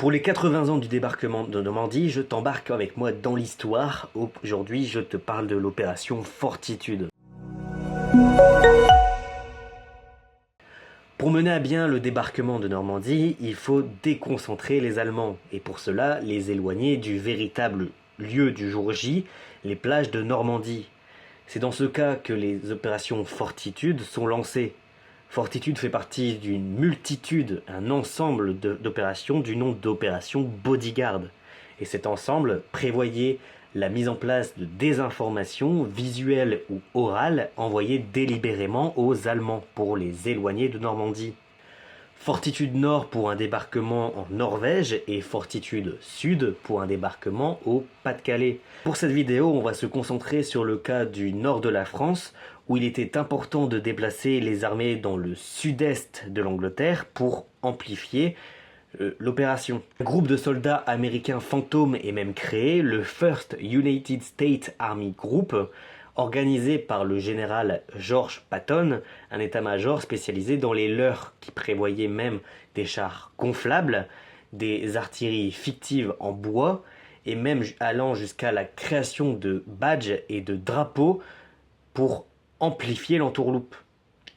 Pour les 80 ans du débarquement de Normandie, je t'embarque avec moi dans l'histoire. Aujourd'hui, je te parle de l'opération Fortitude. Pour mener à bien le débarquement de Normandie, il faut déconcentrer les Allemands, et pour cela, les éloigner du véritable lieu du jour J, les plages de Normandie. C'est dans ce cas que les opérations Fortitude sont lancées. Fortitude fait partie d'une multitude, un ensemble d'opérations du nom d'opération Bodyguard. Et cet ensemble prévoyait la mise en place de désinformations visuelles ou orales envoyées délibérément aux Allemands pour les éloigner de Normandie. Fortitude Nord pour un débarquement en Norvège et Fortitude Sud pour un débarquement au Pas-de-Calais. Pour cette vidéo, on va se concentrer sur le cas du nord de la France où il était important de déplacer les armées dans le sud-est de l'Angleterre pour amplifier l'opération. Un groupe de soldats américains fantômes est même créé, le First United States Army Group, organisé par le général George Patton, un état-major spécialisé dans les leurres, qui prévoyait même des chars gonflables, des artilleries fictives en bois, et même allant jusqu'à la création de badges et de drapeaux pour amplifier l'entourloupe.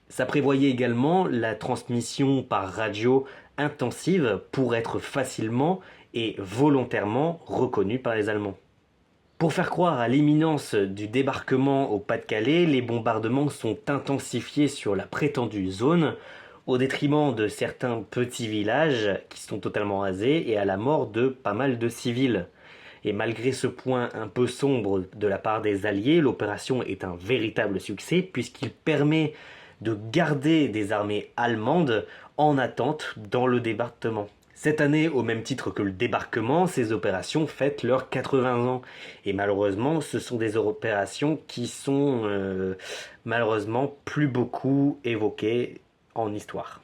Ça prévoyait également la transmission par radio intensive pour être facilement et volontairement reconnue par les Allemands. Pour faire croire à l'imminence du débarquement au Pas-de-Calais, les bombardements sont intensifiés sur la prétendue zone, au détriment de certains petits villages qui sont totalement rasés et à la mort de pas mal de civils. Et malgré ce point un peu sombre de la part des Alliés, l'opération est un véritable succès puisqu'il permet de garder des armées allemandes en attente dans le débarquement. Cette année, au même titre que le débarquement, ces opérations fêtent leurs 80 ans. Et malheureusement, ce sont des opérations qui sont malheureusement plus beaucoup évoquées en histoire.